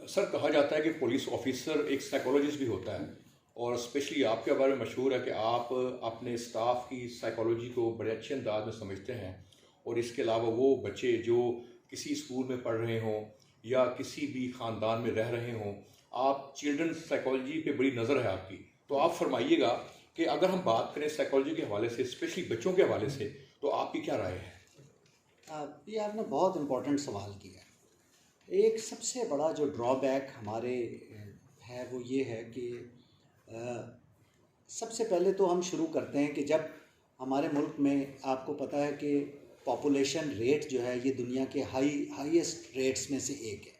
Sir कहा जाता है कि पुलिस ऑफिसर एक साइकोलॉजिस्ट भी होता है, और स्पेशली आपके बारे में मशहूर है कि आप अपने स्टाफ की साइकोलॉजी को बड़े अच्छे अंदाज में समझते हैं। और इसके अलावा वो बच्चे जो किसी स्कूल में पढ़ रहे हों या किसी भी ख़ानदान में रह रहे हों, आप चिल्ड्रन साइकोलॉजी पे बड़ी नज़र है आपकी। तो आप फरमाइएगा कि अगर हम बात करें साइकोलॉजी के हवाले से, स्पेशली बच्चों के हवाले से, तो आपकी क्या राय है? ये आपने बहुत इम्पोर्टेंट सवाल किया। एक सबसे बड़ा जो ड्रॉबैक हमारे है वो ये है कि सबसे पहले तो हम शुरू करते हैं कि जब हमारे मुल्क में, आपको पता है कि पॉपुलेशन रेट जो है ये दुनिया के हाईएस्ट रेट्स में से एक है।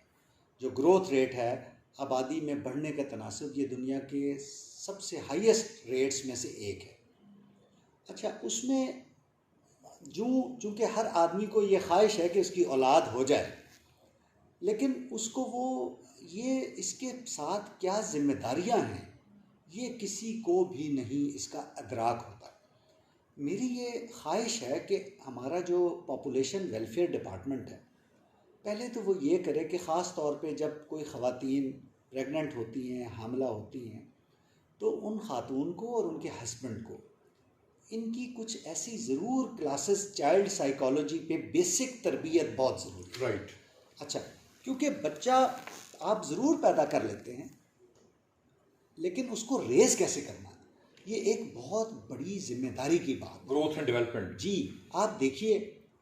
जो ग्रोथ रेट है आबादी में बढ़ने का तनासब, ये दुनिया के सबसे हाईएस्ट रेट्स में से एक है। अच्छा, उसमें चूँकि हर आदमी को ये ख्वाहिश है कि उसकी औलाद हो जाए, लेकिन उसको वो ये इसके साथ क्या जिम्मेदारियां हैं ये किसी को भी नहीं इसका अदराक होता। मेरी ये ख्वाहिश है कि हमारा जो पॉपुलेशन वेलफेयर डिपार्टमेंट है, पहले तो वो ये करे कि ख़ास तौर पे जब कोई ख़वातीन प्रेग्नेंट होती हैं, हामिला होती हैं, तो उन खातून को और उनके हस्बैंड को इनकी कुछ ऐसी ज़रूर क्लासेस चाइल्ड साइकोलॉजी पे बेसिक तरबियत बहुत ज़रूरी है। राइट। अच्छा, क्योंकि बच्चा आप ज़रूर पैदा कर लेते हैं, लेकिन उसको रेज़ कैसे करना, ये एक बहुत बड़ी जिम्मेदारी की बात। Growth and development. जी, आप देखिए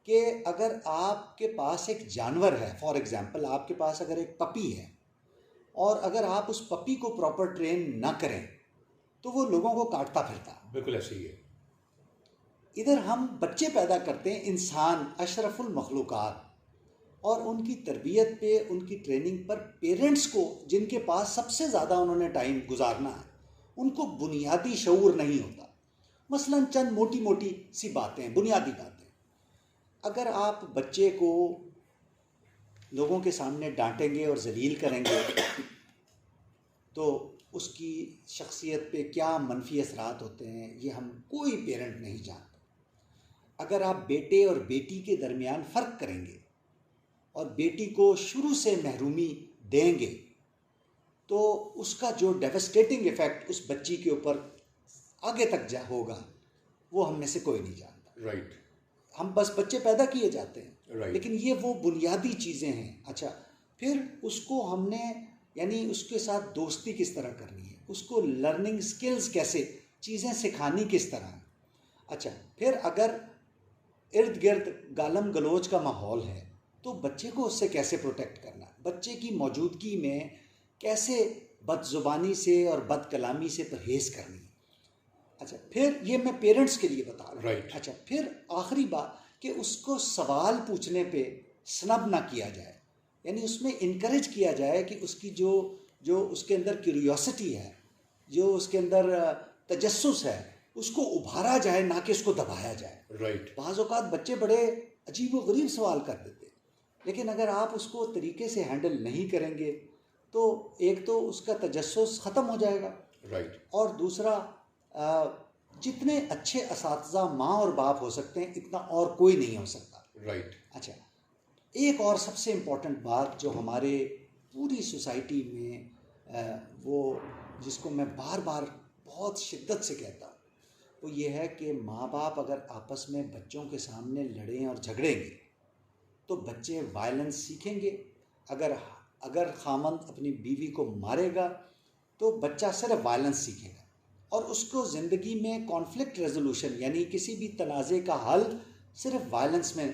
कि अगर आपके पास एक जानवर है, फॉर एग्ज़ाम्पल आपके पास अगर एक पपी है, और अगर आप उस पपी को प्रॉपर ट्रेन ना करें तो वो लोगों को काटता फिरता। बिल्कुल ऐसे ही है। इधर हम बच्चे पैदा करते हैं, इंसान अशरफुल मखलूक़ात, और उनकी तरबियत पे, उनकी ट्रेनिंग पर पेरेंट्स को, जिनके पास सबसे ज़्यादा उन्होंने टाइम गुजारना है, उनको बुनियादी शऊर नहीं होता। मसलन चंद मोटी मोटी सी बातें, बुनियादी बातें, अगर आप बच्चे को लोगों के सामने डांटेंगे और जलील करेंगे तो उसकी शख्सियत पे क्या मनफी असरात होते हैं ये हम कोई पेरेंट नहीं जानता। अगर आप बेटे और बेटी के दरमियान फ़र्क करेंगे और बेटी को शुरू से महरूमी देंगे तो उसका जो डेवस्टेटिंग इफ़ेक्ट उस बच्ची के ऊपर आगे तक होगा वो हम में से कोई नहीं जानता। राइट। हम बस बच्चे पैदा किए जाते हैं, राइट। लेकिन ये वो बुनियादी चीज़ें हैं। अच्छा, फिर उसको हमने यानी उसके साथ दोस्ती किस तरह करनी है, उसको लर्निंग स्किल्स कैसे, चीज़ें सिखानी किस तरह। अच्छा, फिर अगर इर्द गिर्द गालम गलोच का माहौल है तो बच्चे को उससे कैसे प्रोटेक्ट करना, बच्चे की मौजूदगी में कैसे बदजुबानी से और बद कलामी से परहेज़ करनी। अच्छा, फिर ये मैं पेरेंट्स के लिए बता रहा हूँ। राइट। अच्छा, फिर आखिरी बात कि उसको सवाल पूछने पे स्नब ना किया जाए, यानी उसमें इनकरेज किया जाए कि उसकी जो उसके अंदर क्यूरियोसिटी है, जो उसके अंदर तजस्सुस है, उसको उभारा जाए, ना कि उसको दबाया जाए। राइट। बाज़ औक़ात बच्चे बड़े अजीब व गरीब सवाल कर देते, लेकिन अगर आप उसको तरीके से हैंडल नहीं करेंगे तो एक तो उसका तजस्सुस ख़त्म हो जाएगा। राइट। और दूसरा, जितने अच्छे असातिज़ा माँ और बाप हो सकते हैं इतना और कोई नहीं हो सकता। राइट। अच्छा, एक और सबसे इम्पॉर्टेंट बात जो हमारे पूरी सोसाइटी में वो जिसको मैं बार बार बहुत शिद्दत से कहता हूँ, वो ये है कि माँ बाप अगर आपस में बच्चों के सामने लड़ें और झगड़ेंगे तो बच्चे वायलेंस सीखेंगे। अगर खामंद अपनी बीवी को मारेगा तो बच्चा सिर्फ वायलेंस सीखेगा और उसको ज़िंदगी में कॉन्फ्लिक्ट रेजोल्यूशन यानी किसी भी तनाज़े का हल सिर्फ वायलेंस में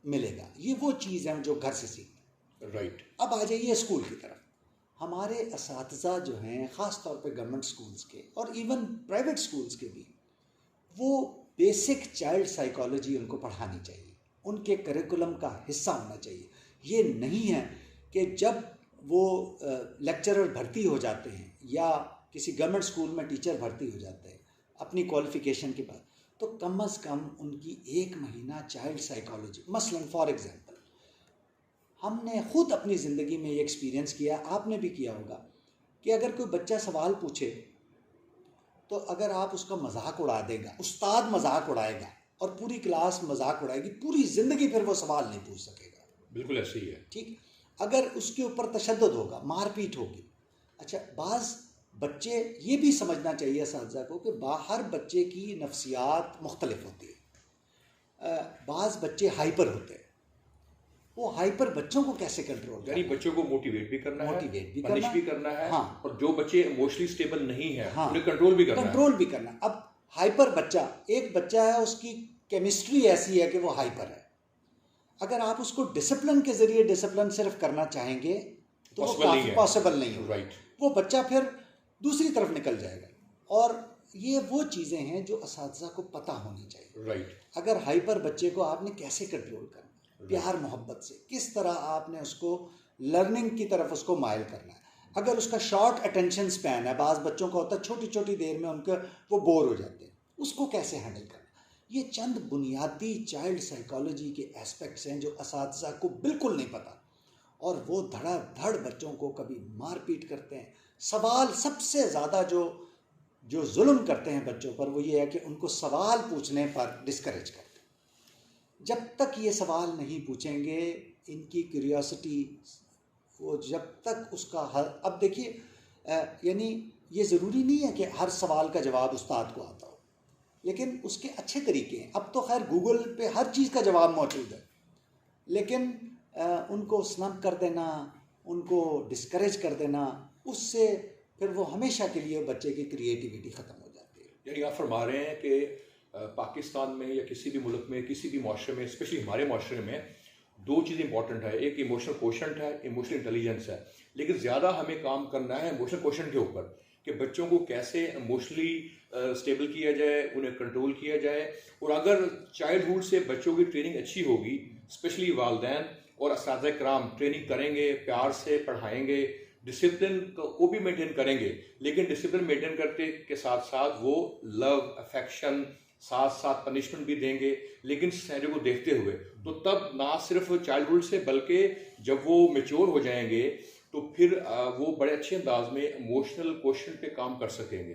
मिलेगा। ये वो चीज़ है जो घर से सीखते हैं। राइट। अब आ जाइए स्कूल की तरफ। हमारे असातिज़ा जो हैं, ख़ास तौर पे गवर्नमेंट स्कूल्स के और इवन प्राइवेट स्कूल्स के भी, वो बेसिक चाइल्ड साइकोलॉजी उनको पढ़ानी चाहिए, उनके करिकुलम का हिस्सा होना चाहिए। ये नहीं है कि जब वो लेक्चरर भर्ती हो जाते हैं या किसी गवर्नमेंट स्कूल में टीचर भर्ती हो जाते हैं अपनी क्वालिफ़िकेशन के बाद, तो कम अज़ कम उनकी 1 महीना चाइल्ड साइकोलॉजी, मसलन फॉर एग्ज़ाम्पल हमने ख़ुद अपनी ज़िंदगी में ये एक्सपीरियंस किया, आपने भी किया होगा, कि अगर कोई बच्चा सवाल पूछे तो अगर आप उसका मजाक उड़ा देगा, उस्ताद मजाक उड़ाएगा और पूरी क्लास मजाक उड़ाएगी, पूरी ज़िंदगी फिर वो सवाल नहीं पूछ सकेगा। बिल्कुल ऐसे ही है। ठीक। अगर उसके ऊपर तशद्दुद होगा, मारपीट होगी। अच्छा, बाज़ बच्चे ये भी समझना चाहिए असातिज़ा को कि हर बच्चे की नफ्सियात मुख्तलिफ होती है। बाज़ बच्चे हाइपर होते हैं, वो हाइपर बच्चों को कैसे कंट्रोल करना, यानी बच्चों को मोटिवेट भी करना है, पनिश भी करना है। हाँ, और जो बच्चे इमोशनली स्टेबल नहीं है, हाँ, उन्हें कंट्रोल भी करना। अब हाइपर बच्चा, एक बच्चा है उसकी केमिस्ट्री ऐसी है कि वो हाइपर है, अगर आप उसको डिसिप्लिन के ज़रिए डिसिप्लिन सिर्फ करना चाहेंगे तो वो पॉसिबल नहीं होगा। राइट, वो बच्चा फिर दूसरी तरफ निकल जाएगा। और ये वो चीज़ें हैं जो असातिज़ा को पता होनी चाहिए। राइट, अगर हाइपर बच्चे को आपने कैसे कंट्रोल करना, प्यार मोहब्बत से किस तरह आपने उसको लर्निंग की तरफ उसको माइल करना है। अगर उसका शॉर्ट अटेंशन स्पैन है, बाज़ बच्चों का होता है छोटी छोटी देर में उनका वो बोर हो जाते हैं, उसको कैसे हैंडल करना। ये चंद बुनियादी चाइल्ड साइकोलॉजी के एस्पेक्ट्स हैं जो असातिज़ा को बिल्कुल नहीं पता, और वो धड़ाधड़ बच्चों को कभी मारपीट करते हैं। सवाल सबसे ज़्यादा जो जुल्म करते हैं बच्चों पर वो ये है कि उनको सवाल पूछने पर डिस्करेज करते हैं। जब तक ये सवाल नहीं पूछेंगे, इनकी क्यूरियोसिटी, वो जब तक उसका हल, अब देखिए यानी ये ज़रूरी नहीं है कि हर सवाल का जवाब उस्ताद को आता हो, लेकिन उसके अच्छे तरीके हैं। अब तो खैर गूगल पे हर चीज़ का जवाब मौजूद है, लेकिन उनको स्नब कर देना, उनको डिस्करेज कर देना, उससे फिर वो हमेशा के लिए बच्चे की क्रिएटिविटी ख़त्म हो जाती है। यानी आप फरमा रहे हैं कि पाकिस्तान में या किसी भी मुल्क में, किसी भी माशरे में, स्पेशली हमारे माशरे में दो चीज़ इंपॉर्टेंट है। एक इमोशनल कोशेंट है, इमोशनल इंटेलिजेंस है, लेकिन ज़्यादा हमें काम करना है इमोशनल कोशेंट के ऊपर कि बच्चों को कैसे इमोशनली स्टेबल किया जाए, उन्हें कंट्रोल किया जाए। और अगर चाइल्डहुड से बच्चों की ट्रेनिंग अच्छी होगी, स्पेशली वालिदैन और असातिज़ा कराम ट्रेनिंग करेंगे, प्यार से पढ़ाएंगे, डिसिप्लिन को भी मेंटेन करेंगे, लेकिन डिसिप्लिन मेंटेन करते के साथ साथ वो लव, अफेक्शन, साथ साथ पनिशमेंट भी देंगे, लेकिन सिनेरियो को देखते हुए। तो तब ना सिर्फ चाइल्डहुड से, बल्कि जब वो मैच्योर हो जाएंगे तो फिर वो बड़े अच्छे अंदाज में इमोशनल क्वेश्चन पे काम कर सकेंगे।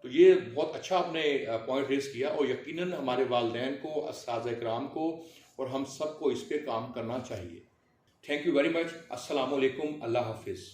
तो ये बहुत अच्छा आपने पॉइंट रेज किया, और यकीनन हमारे वालिदैन को, असातिज़ा इकराम को और हम सबको इस पे काम करना चाहिए। Thank you very much. अस्सलाम वालेकुम, अल्लाह हाफिज़।